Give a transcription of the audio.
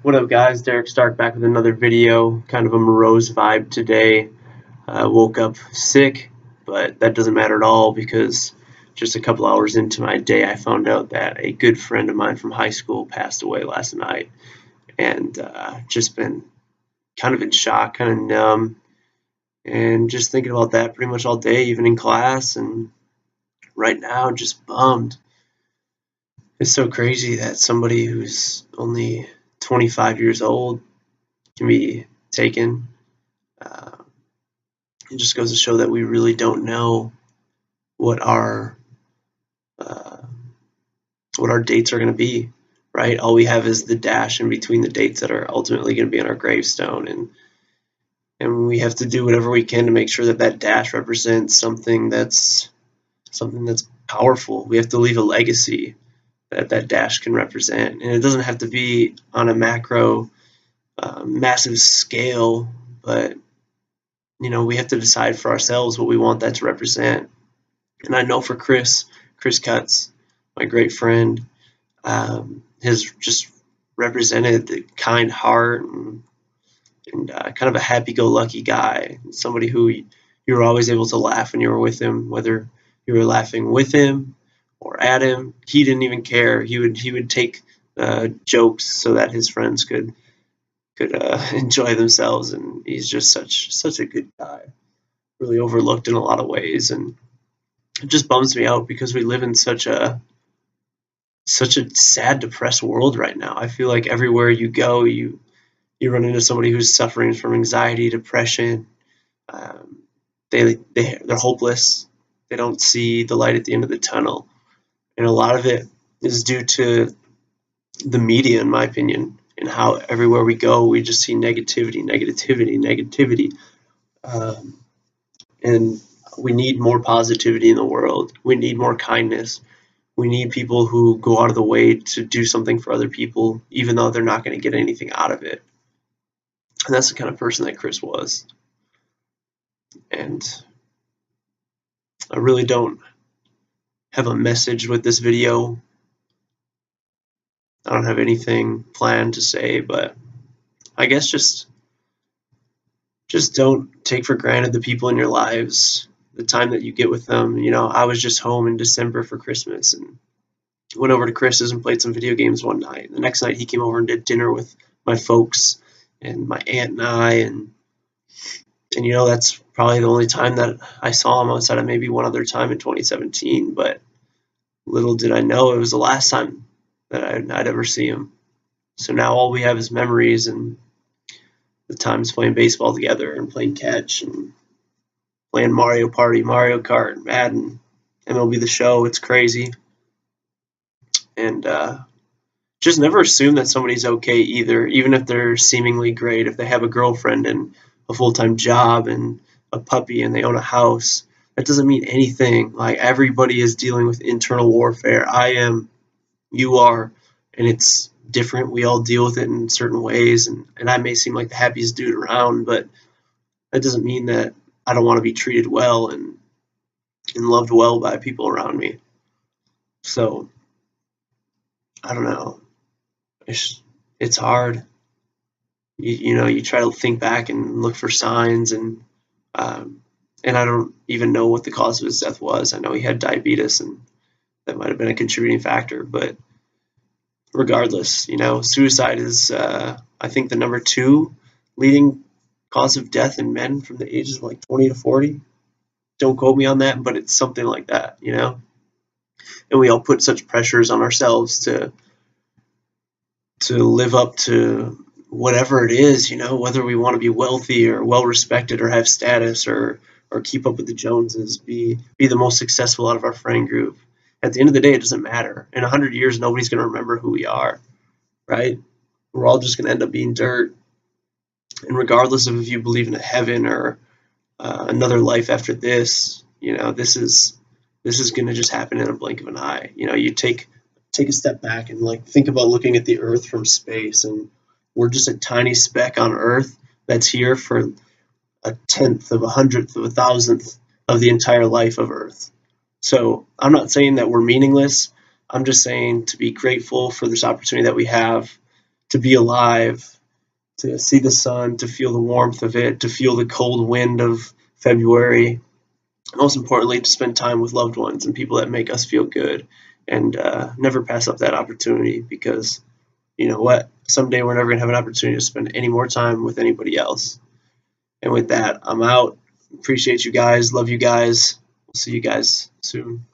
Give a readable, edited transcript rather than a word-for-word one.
What up, guys? Derek Stark back with another video. Kind of a morose vibe today. Woke up sick, but that doesn't matter at all because just a couple hours into my day, I found out that a good friend of mine from high school passed away last night, and just been kind of in shock, kind of numb, and just thinking about that pretty much all day, even in class. And right now, just bummed. It's so crazy that somebody who's only 25 years old can be taken. Uh, it just goes to show that we really don't know what our uh, dates are going to be, right? All we have is the dash in between the dates that are ultimately going to be on our gravestone, and we have to do whatever we can to make sure that that dash represents something that's powerful. We have to leave a legacy that that dash can represent, and it doesn't have to be on a macro, massive scale, but we have to decide for ourselves what we want that to represent. And I know for Chris Cutts, my great friend, has just represented the kind heart and kind of a happy-go-lucky guy, somebody who you were always able to laugh when you were with him, whether you were laughing with him or at him. He didn't even care. He would take jokes so that his friends could enjoy themselves, and he's just such a good guy, really overlooked in a lot of ways. And it just bums me out because we live in such a sad, depressed world right now. I feel like everywhere you go, you run into somebody who's suffering from anxiety, depression. Um, they're hopeless. They don't see the light at the end of the tunnel, and a lot of it is due to the media, in my opinion, and how everywhere we go, we just see negativity. And we need more positivity in the world. We need more kindness. We need people who go out of the way to do something for other people, even though they're not going to get anything out of it. And that's the kind of person that Chris was. And I really don't have a message with this video. I don't have anything planned to say, but I guess just don't take for granted the people in your lives, the time that you get with them. I was just home in December for Christmas and went over to Chris's and played some video games one night. The next night he came over and did dinner with my folks and my aunt and I, and that's probably the only time that I saw him outside of maybe one other time in 2017. But little did I know it was the last time that I'd ever see him. So now all we have is memories and the times playing baseball together and playing catch and playing Mario Party, Mario Kart, Madden, MLB The Show. It's crazy. And just never assume that somebody's okay either, even if they're seemingly great. If they have a girlfriend and a full-time job and a puppy and they own a house, that doesn't mean anything. Like, everybody is dealing with internal warfare. I am, you are, and it's different. We all deal with it in certain ways, and I may seem like the happiest dude around, but that doesn't mean that I don't want to be treated well and loved well by people around me. So I don't know. It's hard. You try to think back and look for signs, and I don't even know what the cause of his death was. I know he had diabetes, and that might have been a contributing factor. But regardless, suicide is, I think, the number 2 leading cause of death in men from the ages of like 20 to 40. Don't quote me on that, but it's something like that, And we all put such pressures on ourselves to live up to whatever it is, whether we want to be wealthy or well respected or have status or keep up with the Joneses, be the most successful out of our friend group. At the end of the day, it doesn't matter. In 100 years, nobody's going to remember who we are, right? We're all just going to end up being dirt. And regardless of if you believe in a heaven or another life after this, this is going to just happen in a blink of an eye. You take a step back and think about looking at the Earth from space, and we're just a tiny speck on Earth that's here for a tenth of a hundredth of a thousandth of the entire life of Earth. So I'm not saying that we're meaningless. I'm just saying to be grateful for this opportunity that we have to be alive, to see the sun, to feel the warmth of it, to feel the cold wind of February. Most importantly, to spend time with loved ones and people that make us feel good, and never pass up that opportunity, because you know what? Someday we're never going to have an opportunity to spend any more time with anybody else. And with that, I'm out. Appreciate you guys. Love you guys. We'll see you guys soon.